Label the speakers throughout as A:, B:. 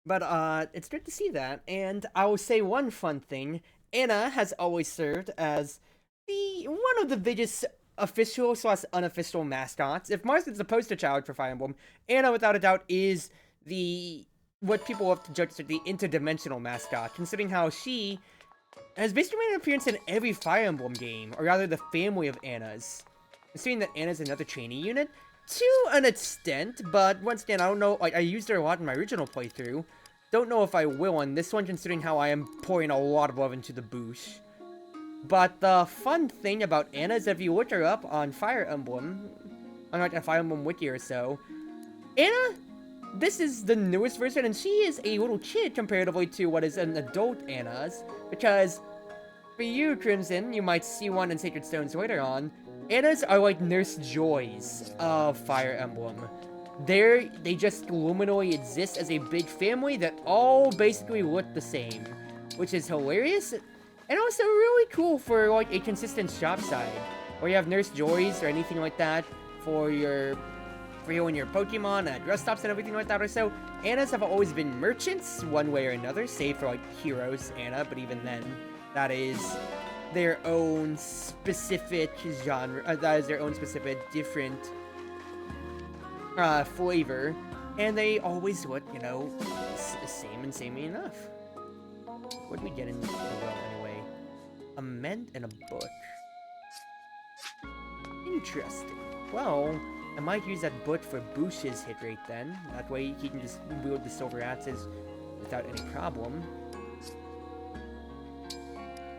A: But it's good to see that. And I will say one fun thing: Anna has always served as the one of the biggest official / unofficial mascots. If Mars is the poster child for Fire Emblem, Anna, without a doubt, is the what people have to judge as the interdimensional mascot, considering how she has basically made an appearance in every Fire Emblem game, or rather the family of Annas. Considering that Anna's another trainee unit, to an extent, but once again, I don't know, like, I used her a lot in my original playthrough. Don't know if I will on this one, considering how I am pouring a lot of love into the Boosh. But the fun thing about Anna is if you look her up on Fire Emblem, on like a Fire Emblem wiki or so, Anna, this is the newest version, and she is a little kid comparatively to what is an adult Anna's, because for you, Crimson, you might see one in Sacred Stones later on, Annas are like Nurse Joys of Fire Emblem. They just luminally exist as a big family that all basically look the same, which is hilarious, and also really cool for like a consistent shop side, where you have Nurse Joys or anything like that for you and your Pokemon at rest stops and everything like that or so. Annas have always been merchants, one way or another, save for like Heroes Anna, but even then, that is their own specific genre, that is their own specific different flavor, and they always look, you know, same and samey enough. What did we get in the well anyway? A mint and a book. Interesting. Well, I might use that book for Bush's hit rate then. That way he can just wield the silver axes without any problem.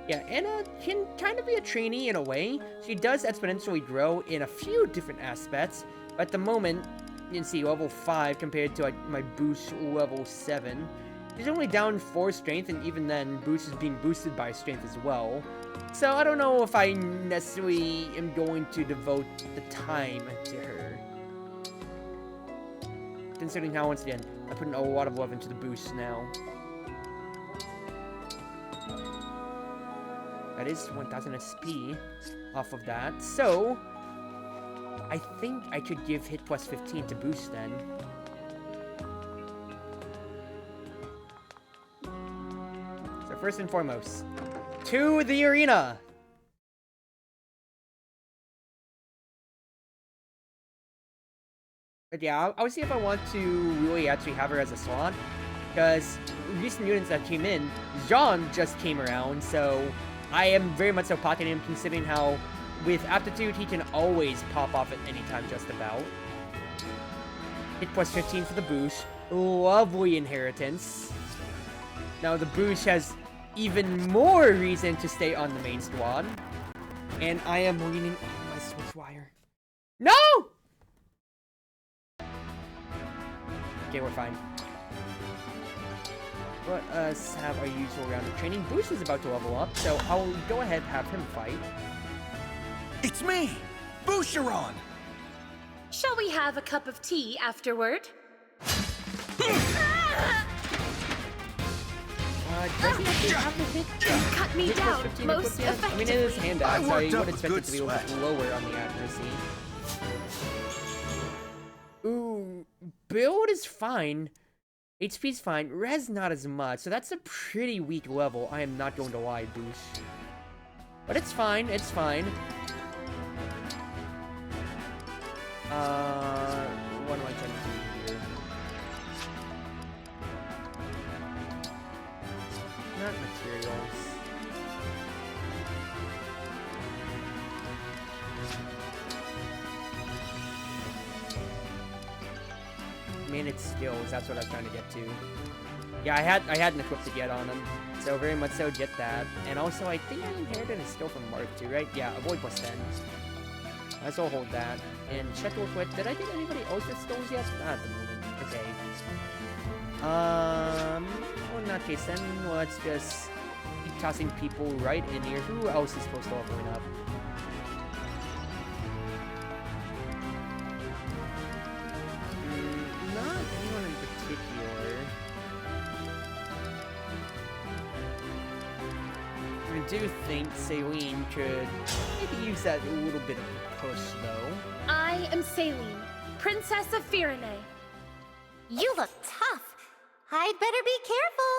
A: Yeah, Anna can kind of be a trainee in a way. She does exponentially grow in a few different aspects. But at the moment, you can see level 5 compared to like my Boosh level 7. She's only down 4 strength, and even then, Boosh is being boosted by strength as well. So I don't know if I necessarily am going to devote the time to her. Considering how, once again, I put a lot of love into the Boosh now. That is 1000 SP off of that. So, I think I could give hit plus 15 to Boost then. So first and foremost, to the arena! But yeah, I'll see if I want to really actually have her as a slot. Because recent units that came in, Jean just came around, so I am very much so pocketing him, considering how with aptitude he can always pop off at any time just about. Hit plus 15 for the Boosh. Lovely inheritance. Now the Boosh has even more reason to stay on the main squad. And I am leaning on my switch wire. No! Okay, we're fine. Let us have our usual round of training. Boosh is about to level up, so I'll go ahead and have him fight.
B: It's me, Boucheron!
C: Shall we have a cup of tea afterward?
A: Does he actually have the hit?
C: Cut me
A: Hit plus
C: down
A: 15
C: most
A: equipped yet? I mean, it is
C: effectively.
A: handout, so I
B: worked up
A: would
B: a
A: expect
B: good
A: it to be a little bit
B: sweat.
A: lower on the accuracy. Ooh, build is fine. HP's fine. Res not as much, so that's a pretty weak level. I am not going to lie, Boosh. But it's fine, it's fine. What am I trying to do here? Not materials. Managed skills, that's what I was trying to get to. Yeah, I had an equip to get on him, so very much so get that. And also, I think I inherited a skill from Mark too, right? Yeah, avoid plus 10. I still hold that. And check real quick, did I get anybody else with skills yet? Not at the moment. Okay. Well, in that case, then let's just keep tossing people right in here. Who else is supposed to leveling up? Not anyone in particular. I do think Celine could maybe use that a little bit of a push, though.
C: I am Celine, Princess of Firene.
D: You look tough. I'd better be careful.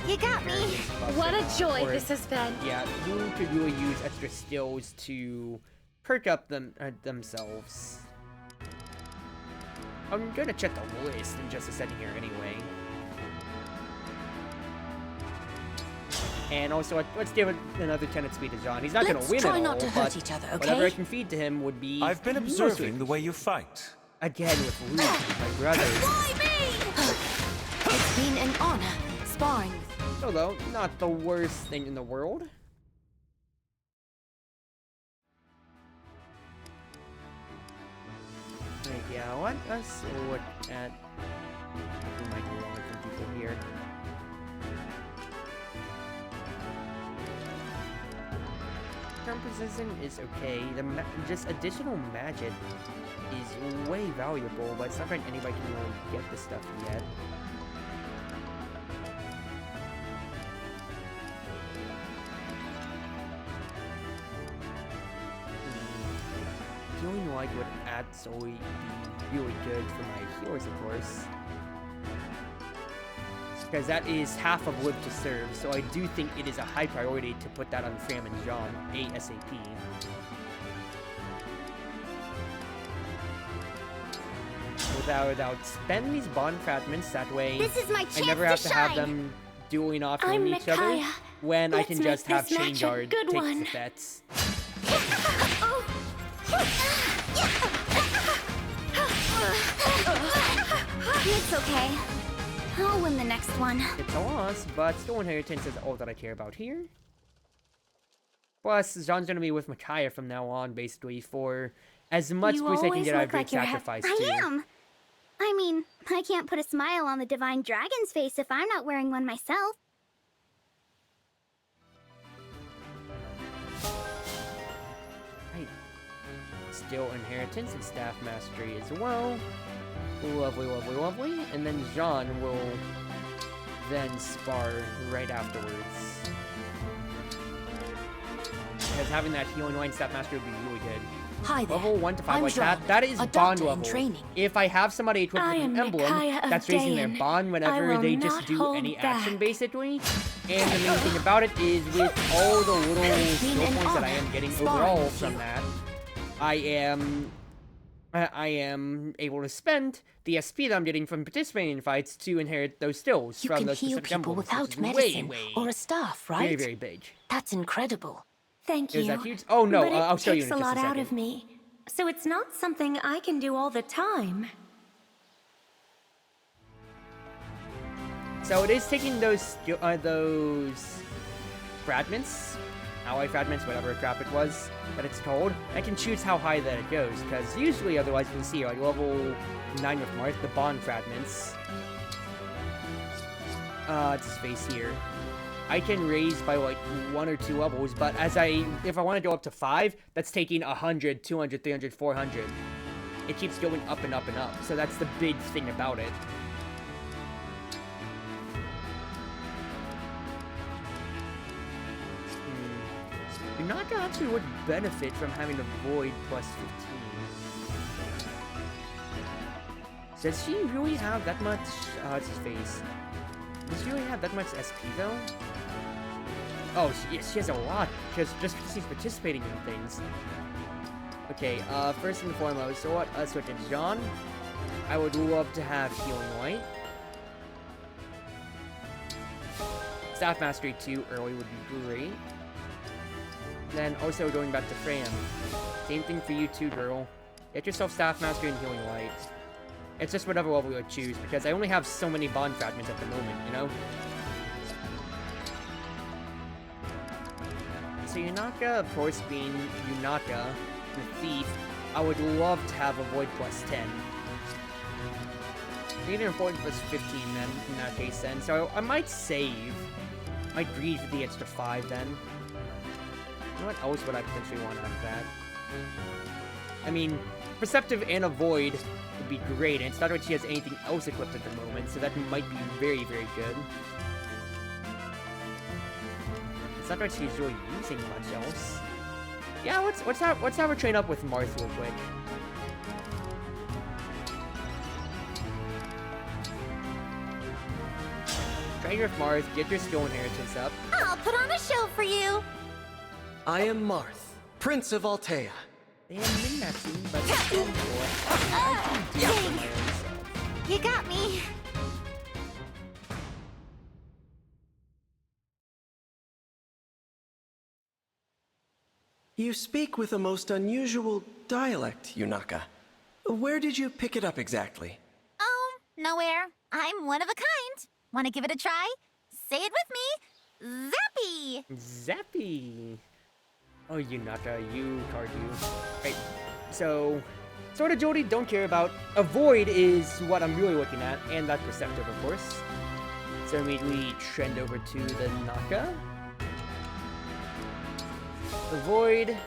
D: You got me.
C: What a joy this has been.
A: Yeah, who could really use extra skills to perk up themselves? I'm gonna check the list in just a second here anyway. And also, let's give another 10 at speed to John. He's not gonna win
D: try
A: at
D: not
A: all,
D: to hurt
A: but
D: each other, okay?
A: whatever I can feed to him would be...
B: I've been observing the way you fight.
A: Again with Luke, my brother.
D: Why me? It's been an honor sparring with you.
A: Although, not the worst thing in the world. Right, yeah, let's look at... We might be wrong with some people here. Current position is okay. Just additional magic is way valuable, but it's not like anybody can really get this stuff yet. Healing Light would absolutely be really good for my healers, of course. Because that is half of Live to Serve, so I do think it is a high priority to put that on Fram and John ASAP. Without spending these bond fragments, that way
D: This is my
A: I
D: chance
A: never have to have
D: shine.
A: them dueling off
C: I'm
A: from each other,
C: Micaiah.
A: when I
C: Let's
A: can
C: make
A: just have
C: this
A: Chain
C: match a
A: Guard
C: good
A: take
C: one.
A: the bets.
D: It's okay. I'll win the next one.
A: It's a loss, but still inheritance is all that I care about here. Plus, John's gonna be with Micaiah from now on, basically, for as much
C: You
A: boost I can
C: always
A: get out of
C: look
A: Great
C: like you're
A: Sacrifice,
D: I
A: too.
D: am. I mean, I can't put a smile on the Divine Dragon's face if I'm not wearing one myself.
A: Right. Still inheritance and staff mastery as well. Lovely, lovely, lovely. And then Jean will then spar right afterwards. Because having that healing line staff mastery would be really good.
D: Hi there.
A: Level 1 to 5
D: I'm
A: like
D: Jean,
A: that is
D: a
A: bond
D: doctor in
A: level.
D: training.
A: If I have somebody equipped
C: I
A: with an
C: am
A: emblem,
C: Micaiah of
A: that's raising their
C: Dayan.
A: bond
C: I
A: whenever
C: will
A: they just
C: not
A: do
C: hold
A: any action,
C: back.
A: basically. And the main thing about it is with all the little skill
D: an
A: points that I
D: honor
A: am getting
D: sparring
A: overall
D: with
A: from
D: you.
A: that, I am able to spend the SP that I'm getting from participating in fights to inherit those skills
D: You
A: from
D: can
A: those
D: heal
A: specific
D: people
A: emblems,
D: without
A: which is
D: medicine
A: way,
D: or a staff, right?
A: very, very big.
D: That's incredible.
C: Thank
A: Is
C: you.
A: that huge? Oh no,
C: But it
A: I'll show you
C: takes
A: in
C: a
A: just
C: lot
A: a
C: out
A: second.
C: of me, so it's not something I can do all the time.
A: So it is taking those fragments, ally fragments, whatever crap it was that it's called. I can choose how high that it goes, because usually otherwise you can see like level 9 with Marth, the bond fragments. It's his face here. I can raise by like 1 or 2 levels, but if I want to go up to 5, that's taking 100, 200, 300, 400. It keeps going up and up and up, so that's the big thing about it. Yunaka actually would benefit from having a Void plus 15. Does she really have that much? It's his face. Does she really have that much SP though? Oh, she has a lot, just because she's participating in things. Okay, first and foremost, so what? Let's switch to Jean. I would love to have Healing Light. Staff Mastery 2 early would be great. Then also going back to Fran. Same thing for you too, girl. Get yourself Staff Mastery and Healing Light. It's just whatever level you choose, because I only have so many bond fragments at the moment, you know? So Yunaka, of course, being Yunaka, the thief, I would love to have a Void plus 10. Even a Void plus 15 then, in that case then. So I might save. Might breathe for the extra 5 then. You know what else would I potentially want out of that? I mean, Perceptive and a Void would be great, and it's not like she has anything else equipped at the moment, so that might be very, very good. It's not like she's really using much else. Yeah, let's have her train up with Marth real quick. Train with Marth, get your skill inheritance up.
D: I'll put on a show for you.
E: I am Marth, Prince of Altea.
A: They have min-maxing, but still I can do it for my own self.
D: You got me.
E: You speak with a most unusual dialect, Yunaka. Where did you pick it up exactly?
D: Oh, nowhere. I'm one of a kind. Want to give it a try? Say it with me. Zappy!
A: Zappy! Oh, Yunaka, you Cardew. Right, so... Sword Agility, don't care about. Avoid is what I'm really looking at, and that's Perceptive, of course. So immediately trend over to the Naka. Avoid.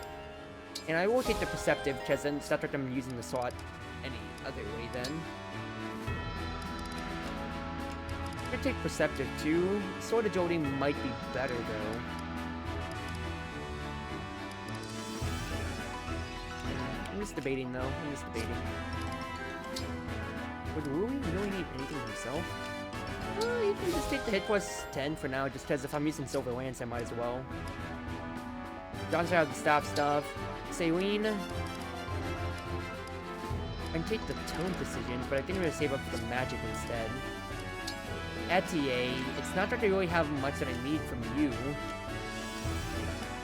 A: And I will take the Perceptive, because then it's not like I'm using the slot any other way then. I'm gonna take Perceptive too. Sword Agility might be better though. I'm just debating though. I'm just debating. Would Rui really need anything himself? You can just take the hit plus 10 for now, just because if I'm using Silver Lance, I might as well. Johnson has the staff stuff. Saline. I can take the Tone Precision, but I think I'm gonna save up for the Magic instead. Etier, it's not that I really have much that I need from you.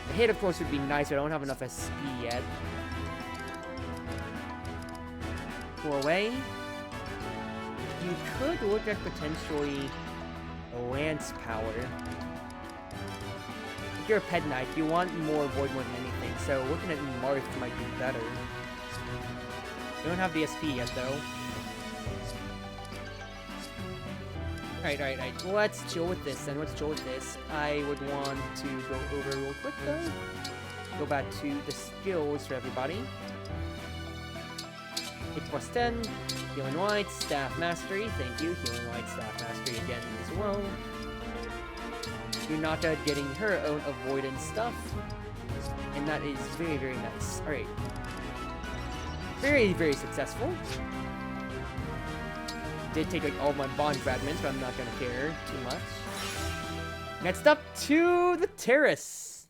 A: The hit, of course, would be nice, but I don't have enough SP yet. Go away. You could look at potentially a Lance Power. If you're a Pet Knight, you want more Void more than anything, so looking at Marth might be better. You don't have the SP yet, though. Alright. Let's chill with this, then. Let's chill with this. I would want to go over real quick, though. Go back to the skills for everybody. 8 plus 10. Healing Light, Staff Mastery. Thank you. Healing Light, Staff Mastery again as well. Yunaka getting her own avoidance stuff. And that is very, very nice. Alright. Very, very successful. Did take like all my bond fragments, but I'm not gonna care too much. Next up to the terrace.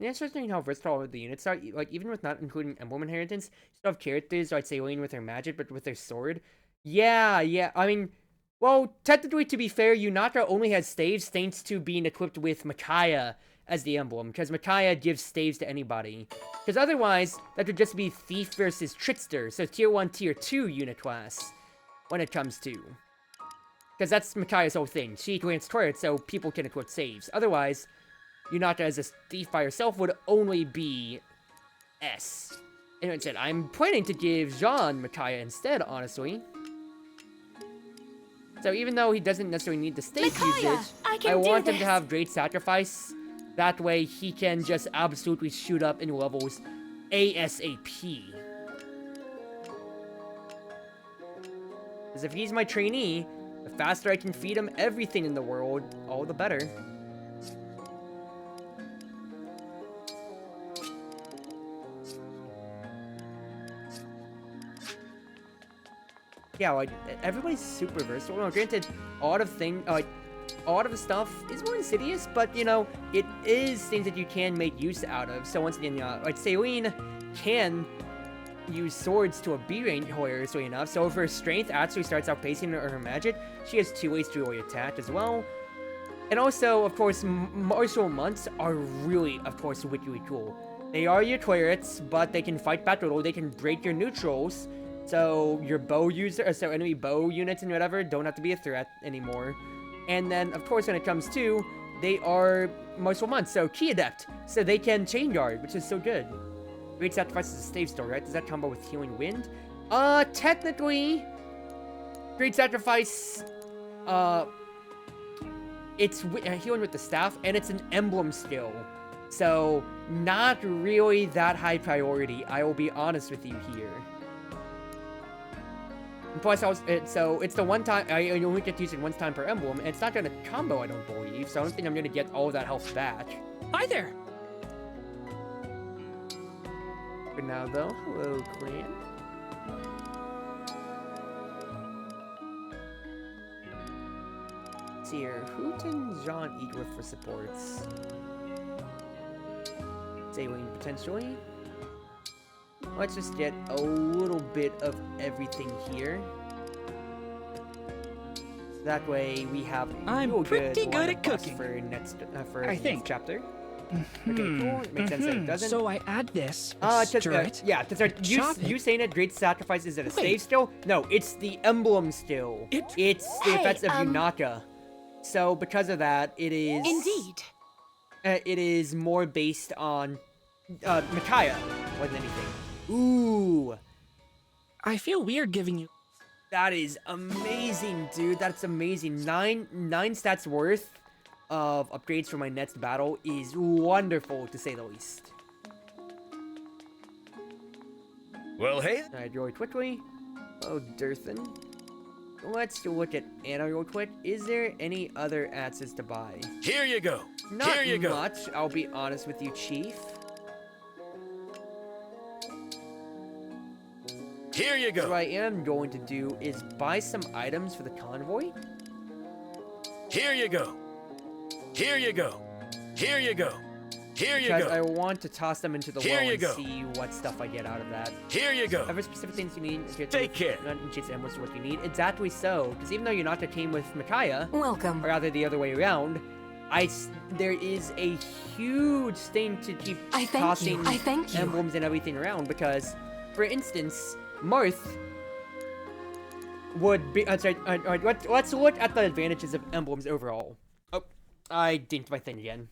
A: The interesting how versatile the units are. Like even with not including Emblem Inheritance, you still have characters like Saline with her magic, but with their sword. Yeah. I mean, well, technically to be fair, Yunaka only has staves thanks to being equipped with Micaiah as the emblem, because Micaiah gives staves to anybody. Because otherwise, that would just be Thief versus Trickster, so Tier 1, Tier 2 unit class, when it comes to. Because that's Micaiah's whole thing. She grants turrets so people can equip saves. Otherwise, Yunaka as a Thief by herself would only be S. And it said, I'm planning to give Jean Micaiah instead, honestly. So even though he doesn't necessarily need the stave usage, I want him to have Great Sacrifice. That way, he can just absolutely shoot up in levels ASAP. Because if he's my trainee, the faster I can feed him everything in the world, all the better. Yeah, like, everybody's super versatile. No, granted, a lot of the stuff is more insidious, but, you know, it is things that you can make use out of. So once again, like, Saline can use swords to a B range hilariously enough. So if her strength actually starts outpacing her magic, she has 2 ways to really attack as well. And also, of course, martial monks are really, of course, wickedly cool. They are your turrets, but they can fight back little. They can break your neutrals. So your bow user, so enemy bow units and whatever don't have to be a threat anymore. And then, of course, when it comes to, they are martial monks, so Key Adept. So they can Chain Guard, which is so good. Great Sacrifice is a stave store, right? Does that combo with Healing Wind? Technically, Great Sacrifice, it's healing with the staff, and it's an emblem skill. So, not really that high priority, I will be honest with you here. And plus, so it's the one time, I only get to use it one time per emblem, and it's not gonna combo, I don't believe, so I don't think I'm gonna get all of that health back.
F: Hi there!
A: For now, though, hello, clan. Let's see here. Who can John eat with for supports? Saline, potentially. Let's just get a little bit of everything here. That way we have
F: I'm pretty good at
A: plus
F: cooking.
A: For next
F: I think.
A: next chapter. Okay, cool. It makes sense that it doesn't.
F: So I add this,
A: stir
F: it.
A: Yeah, to start, you saying it, Great Sacrifice, is it a save still? No, it's the emblem still. It's the effects of Yunaka. So because of that, it is...
C: Indeed.
A: It is more based on Micaiah more than anything. Ooh.
F: I feel weird giving you...
A: That is amazing, dude. That's amazing. Nine stats worth of upgrades for my next battle is wonderful, to say the least.
B: Well, hey.
A: Alright, really quickly. Oh, Dirthan. Let's look at Anna real quick. Is there any other axes to buy?
B: Here you go.
A: Not
B: Here you go.
A: much, I'll be honest with you, Chief.
B: Here you go.
A: What I am going to do is buy some items for the convoy.
B: Here you go. Here you go. Here you go. Here you
A: Because
B: go.
A: I want to toss them into the
B: Here
A: well
B: you
A: and
B: go.
A: see what stuff I get out of that.
B: Here you go.
A: Other specific things you need.
B: Take care.
A: Not in Chase Ambush what you need. Exactly so. Because even though you're not the team with Micaiah,
C: Welcome.
A: or rather the other way around, there is a huge thing to keep
C: I thank
A: tossing
C: you. I thank you.
A: emblems and everything around. Because, for instance, Marth would be. Let's look at the advantages of emblems overall. Oh, I dinked my thing again.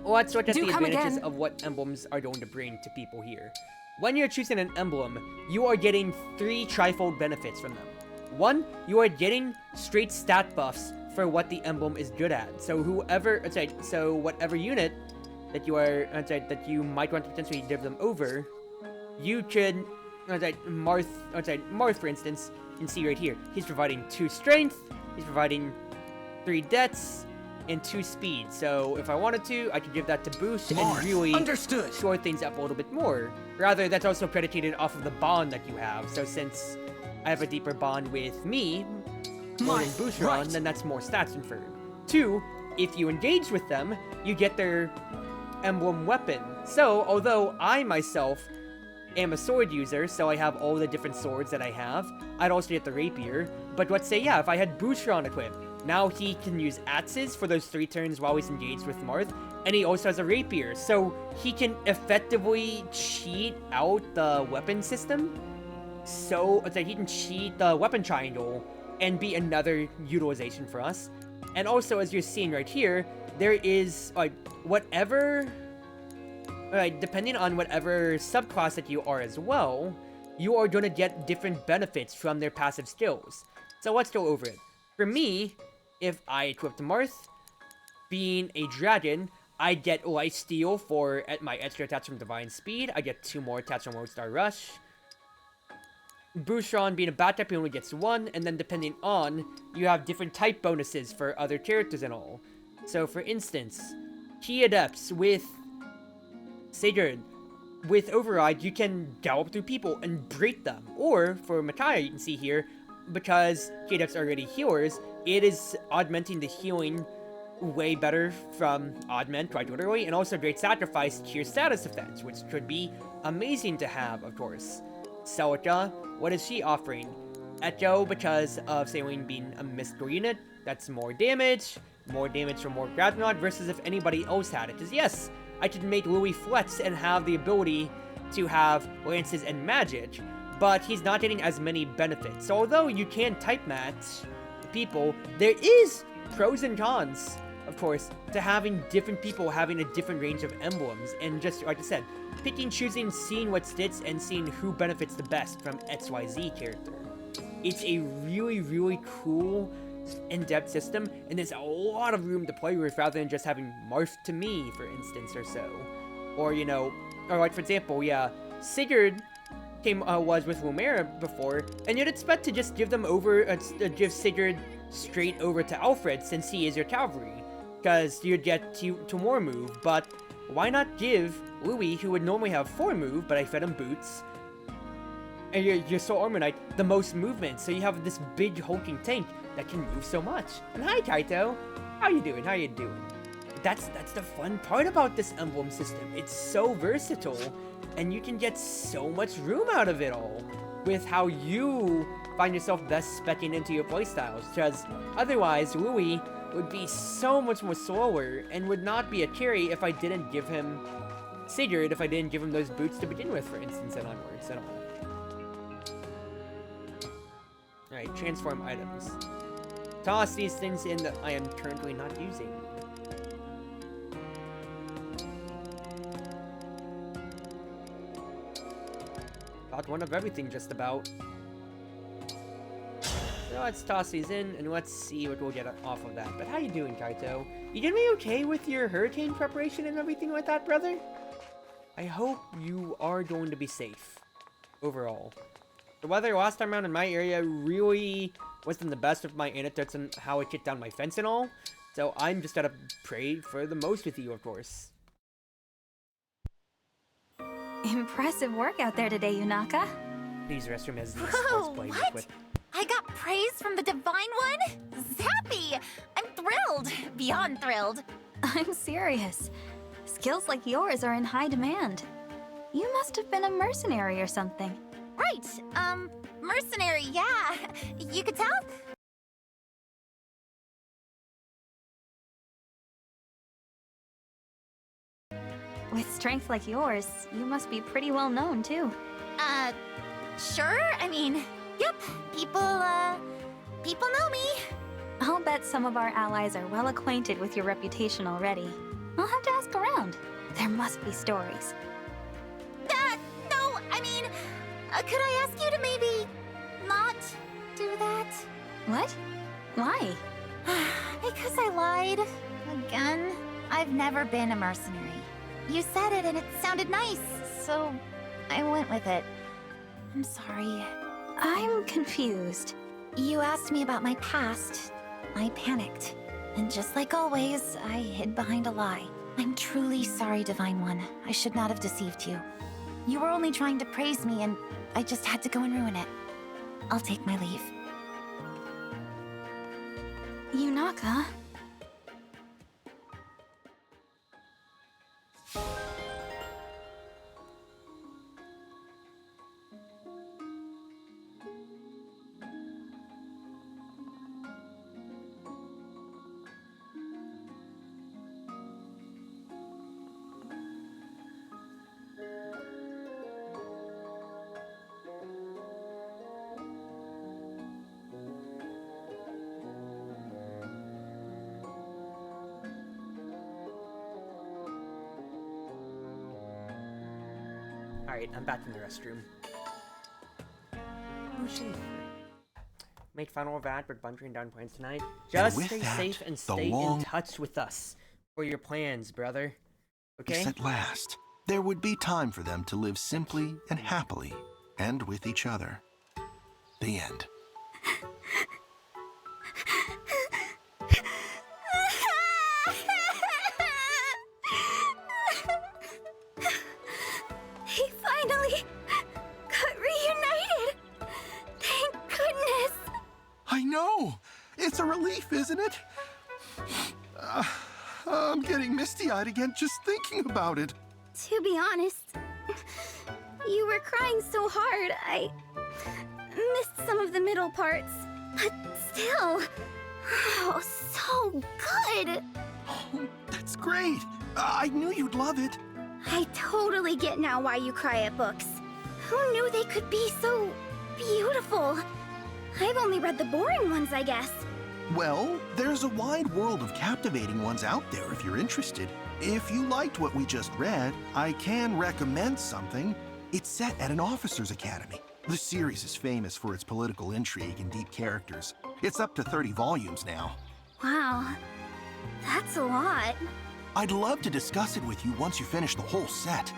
A: Let's look at
C: Do
A: the
C: come
A: advantages
C: again.
A: of what emblems are going to bring to people here. When you're choosing an emblem, you are getting 3 trifold benefits from them. 1, you are getting straight stat buffs for what the emblem is good at. So whatever unit that you are that you might want to potentially give them over, you could Marth for instance, you can see right here, he's providing 2 strength, he's providing 3 deaths, and 2 speed. So if I wanted to, I could give that to boost and really
E: Understood.
A: shore things up a little bit more. Rather, that's also predicated off of the bond that you have. So since I have a deeper bond with me, more than Boucheron, then that's more stats inferred. 2, if you engage with them, you get their emblem weapon. So although I myself am a sword user, so I have all the different swords that I have, I'd also get the rapier. But let's say, yeah, if I had Boucheron equipped, now he can use axes for those 3 turns while he's engaged with Marth, and he also has a rapier, so he can effectively cheat out the weapon system. So it's like he can cheat the weapon triangle and be another utilization for us. And also, as you're seeing right here, there is depending on whatever subclass that you are as well, you are going to get different benefits from their passive skills. So let's go over it. For me, if I equipped Marth, being a dragon, I get Lifesteal for my extra attacks from Divine Speed. I get 2 more attacks from Lodestar Rush. Boucheron being a bat type, he only gets 1, and then depending on, you have different type bonuses for other characters and all. So for instance, Key Adepts with Sigurd, with Override, you can gallop through people and break them. Or, for Micaiah, you can see here, because Key Adepts are already healers, it is augmenting the healing way better from Augment, quite literally, and also Great Sacrifice to your status defense, which could be amazing to have, of course. Celica, what is she offering? Echo, because of Saline being a mystical unit, that's more damage from more Grapnod, versus if anybody else had it. Because yes, I could make Louis flex and have the ability to have lances and magic, but he's not getting as many benefits. So although you can type match people, there is pros and cons, of course, to having different people having a different range of emblems, and just like I said, picking, choosing, seeing what sticks, and seeing who benefits the best from XYZ character. It's a really, really cool, in-depth system, and there's a lot of room to play with rather than just having Marth to me, for instance, or so. Or, or like, for example, yeah, Sigurd was with Lumera before, and you'd expect to just give them over, give Sigurd straight over to Alfred since he is your cavalry, because you'd get to more move, but why not give Louis, who would normally have 4 move, but I fed him boots, and your Soul Armor Knight, the most movement, so you have this big hulking tank that can move so much. And hi, Kaito! How you doing? How you doing? That's the fun part about this emblem system. It's so versatile, and you can get so much room out of it all, with how you find yourself best speccing into your playstyles, because otherwise, Louis would be so much more slower, and would not be a carry if I didn't give him Sigurd, if I didn't give him those boots to begin with, for instance, and onwards and all. Alright, transform items. Toss these things in that I am currently not using. Got one of everything just about. So let's toss these in and let's see what we'll get off of that. But how you doing, Kaito? You gonna be okay with your hurricane preparation and everything like that, brother? I hope you are going to be safe overall. The weather last time around in my area really wasn't the best of my anecdotes on how it kicked down my fence and all. So I'm just gotta pray for the most with you, of course.
G: Impressive work out there today, Yunaka.
A: Please, restroom has these
D: Whoa,
A: sports play
D: what?
A: with.
D: I got praise from the Divine One? Zappy! I'm thrilled. Beyond thrilled.
G: I'm serious. Skills like yours are in high demand. You must have been a mercenary or something.
D: Right, mercenary, yeah. You could tell?
G: With strength like yours, you must be pretty well known, too.
D: Sure. I mean, yep. People know me.
G: I'll bet some of our allies are well acquainted with your reputation already. I'll have to ask around. There must be stories.
D: No, I mean, could I ask you to maybe not do that?
G: What? Why?
D: Because I lied. Again. I've never been a mercenary. You said it and it sounded nice, so I went with it. I'm sorry.
G: I'm confused.
D: You asked me about my past. I panicked. And just like always, I hid behind a lie. I'm truly sorry, Divine One. I should not have deceived you. You were only trying to praise me, and I just had to go and ruin it. I'll take my leave.
G: Yunaka?
A: Alright, I'm back in the restroom. Oh shit. Make final of that, but bunkering down plans tonight. Just
H: with
A: stay
H: that,
A: safe and
H: the
A: stay
H: long-
A: in touch with us for your plans, brother. Okay?
H: At last, there would be time for them to live simply and happily, and with each other. The end.
G: He finally got reunited! Thank goodness!
H: I know! It's a relief, isn't it? I'm getting misty-eyed again just thinking about it.
I: To be honest, you were crying so hard, I missed some of the middle parts. But still, oh, so good!
H: Oh, that's great! I knew you'd love it.
I: I totally get now why you cry at books. Who knew they could be so beautiful? I've only read the boring ones, I guess.
H: Well, there's a wide world of captivating ones out there if you're interested. If you liked what we just read, I can recommend something. It's set at an officer's academy. The series is famous for its political intrigue and deep characters. It's up to 30 volumes now.
I: Wow, that's a lot.
H: I'd love to discuss it with you once you finish the whole set.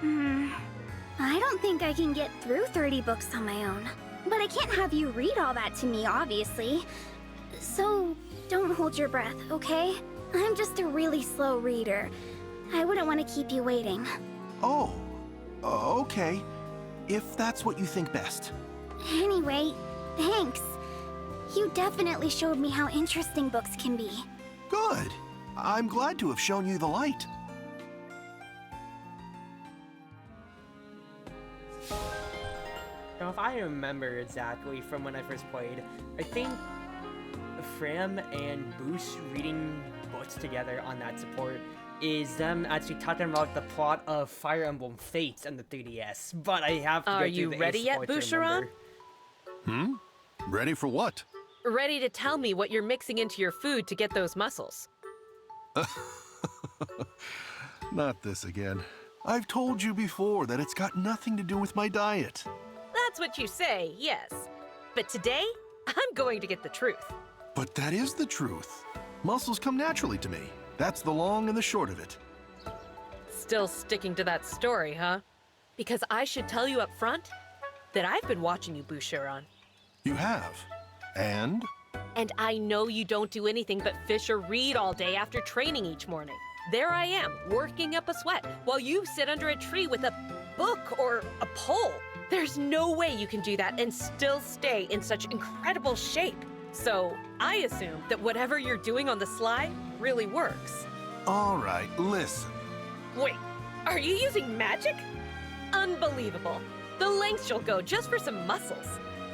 I: I don't think I can get through 30 books on my own. But I can't have you read all that to me, obviously. So, don't hold your breath, okay? I'm just a really slow reader. I wouldn't want to keep you waiting.
H: Oh, okay. If that's what you think best.
I: Anyway, thanks. You definitely showed me how interesting books can be.
H: Good. I'm glad to have shown you the light.
A: Now, if I remember exactly from when I first played, I think Fram and Boosh reading books together on that support is them actually talking about the plot of Fire Emblem Fates and the 3DS. But I have to go
J: Are
A: through
J: you
A: the
J: ready yet,
A: support to remember.
J: Boucheron?
H: Ready for what?
J: Ready to tell me what you're mixing into your food to get those muscles?
H: Not this again. I've told you before that it's got nothing to do with my diet.
J: That's what you say, yes. But today, I'm going to get the truth.
H: But that is the truth. Muscles come naturally to me. That's the long and the short of it.
J: Still sticking to that story, huh? Because I should tell you up front that I've been watching you, Boucheron.
H: You have. And?
J: And I know you don't do anything but fish or read all day after training each morning. There I am, working up a sweat, while you sit under a tree with a book or a pole. There's no way you can do that and still stay in such incredible shape. So I assume that whatever you're doing on the sly really works.
H: All right, listen.
J: Wait, are you using magic? Unbelievable. The lengths you'll go just for some muscles.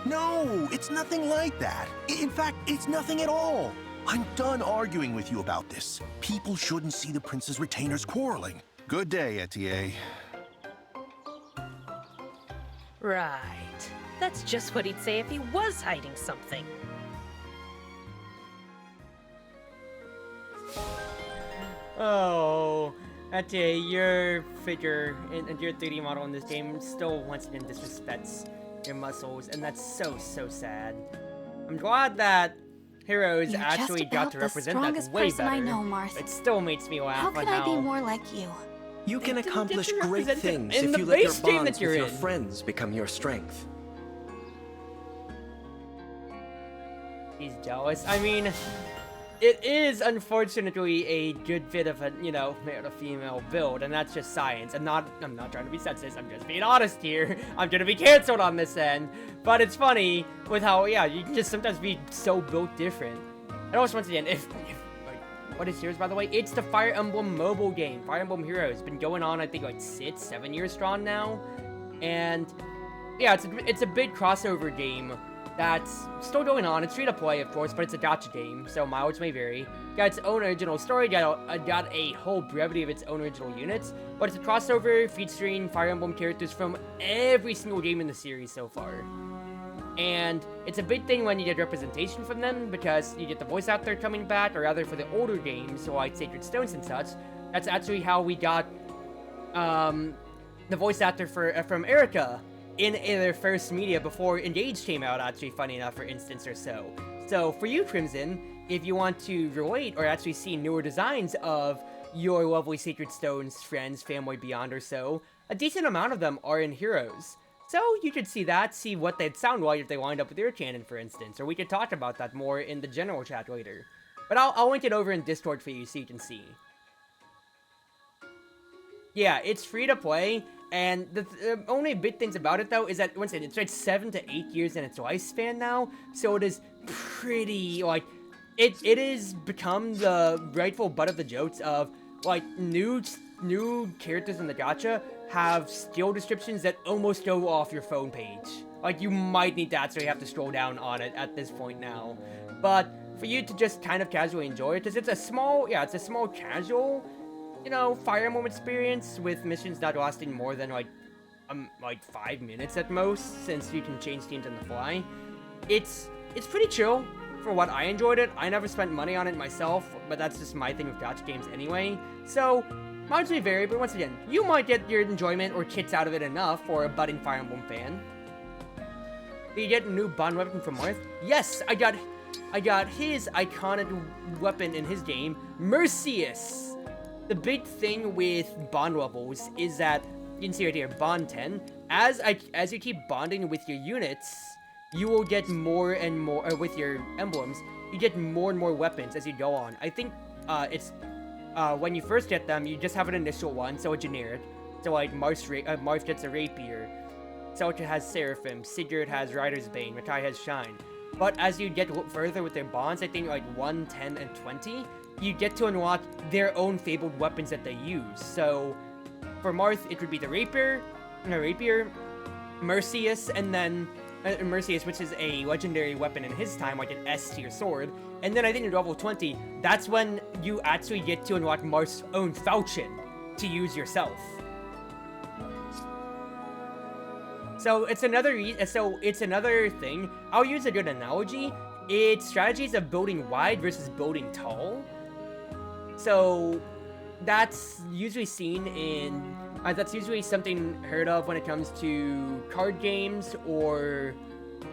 H: No, it's nothing like that. In fact, it's nothing at all. I'm done arguing with you about this. People shouldn't see the prince's retainers quarreling. Good day, Etier.
J: Right. That's just what he'd say if he was hiding something.
A: Oh, Ate, your figure and your 3D model in this game still once again disrespects your muscles, and that's so sad. I'm glad that Heroes
G: You're
A: actually
G: just
A: got
G: about
A: to
G: the
A: represent that
G: strongest
A: way
G: person
A: better.
G: I know, Marth.
A: It still makes me laugh.
G: How
A: on
G: can I be more like you?
E: You can
A: It
E: accomplish
A: didn't
E: great
A: represent it
E: things
A: in
E: if
A: the
E: you let your
A: base game that
E: bonds
A: you're
E: with your
A: in.
E: friends become your strength.
A: He's jealous. I mean, it is unfortunately a good bit of a, you know, male to female build, and that's just science. I'm not trying to be sexist, I'm just being honest here. I'm gonna be canceled on this end. But it's funny with how, yeah, you can just sometimes be so built different. And also, once again, if like, what is Heroes, by the way? It's the Fire Emblem mobile game, Fire Emblem Heroes. Been going on, I think, like 6-7 years strong now. And yeah, it's a big crossover game that's still going on. It's free to play, of course, but it's a gacha game, so mileage may vary. Got its own original story, got a whole brevity of its own original units, but it's a crossover featuring Fire Emblem characters from every single game in the series so far. And it's a big thing when you get representation from them, because you get the voice actor coming back, or rather for the older games, so like Sacred Stones and such. That's actually how we got the voice actor from Erica in their first media before Engage came out, actually, funny enough, for instance or so. So for you, Crimson, if you want to relate or actually see newer designs of your lovely Sacred Stones friends, family, beyond or so, a decent amount of them are in Heroes. So you could see that, see what they'd sound like if they lined up with your canon, for instance, or we could talk about that more in the general chat later. But I'll link it over in Discord for you so you can see. Yeah, it's free to play, and the only big things about it, though, is that, once again, it's like 7 to 8 years in its lifespan now, so it is pretty, like, it has become the rightful butt of the jokes of, like, new characters in the gacha have skill descriptions that almost go off your phone page. Like, you might need to actually have to scroll down on it at this point now. But for you to just kind of casually enjoy it, because it's a small casual, you know, Fire Emblem experience with missions not lasting more than like 5 minutes at most, since you can change teams on the fly. It's pretty chill for what I enjoyed it. I never spent money on it myself, but that's just my thing with gacha games anyway. So mileage may vary, but once again, you might get your enjoyment or kits out of it enough for a budding Fire Emblem fan. Did you get a new bond weapon from Marth? Yes, I got his iconic weapon in his game, Mercius. The big thing with bond levels is that, you can see right here, bond 10, as you keep bonding with your units, you will get more and more, with your emblems, you get more and more weapons as you go on. I think, it's when you first get them, you just have an initial one, so a generic. So like Marth gets a rapier, Celtic has Seraphim, Sigurd has Rider's Bane, Makai has Shine. But as you get further with their bonds, I think like 1, 10, and 20, you get to unlock their own fabled weapons that they use. So for Marth, it would be the rapier, Mercius, and then Mercius, which is a legendary weapon in his time, like an S tier sword. And then I think at level 20, that's when you actually get to unlock Marth's own falchion to use yourself. So it's another thing. I'll use a good analogy. It's strategies of building wide versus building tall. So that's usually seen in that's usually something heard of when it comes to card games or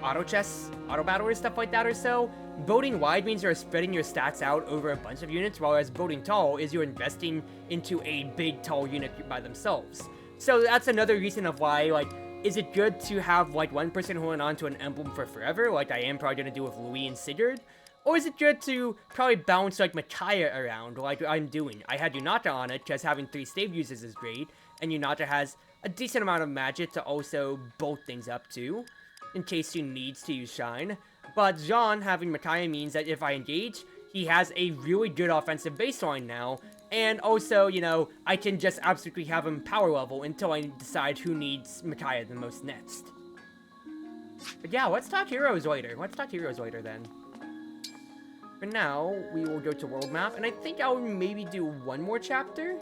A: auto chess, auto battle, or stuff like that or so. Building wide means you're spreading your stats out over a bunch of units, whereas building tall is you're investing into a big tall unit by themselves. So that's another reason of why, like, is it good to have like one person holding on to an emblem for forever, like I am probably gonna do with Louis and Sigurd? Or is it good to probably bounce like Micaiah around like I'm doing? I had Yunata on it because having 3 stave users is great, and Yunata has a decent amount of magic to also bolt things up to, in case she needs to use Shine. But Jean having Micaiah means that if I engage, he has a really good offensive baseline now, and also, you know, I can just absolutely have him power level until I decide who needs Micaiah the most next. But yeah, let's talk heroes later. Then. For now, we will go to world map, and I think I'll maybe do one more chapter.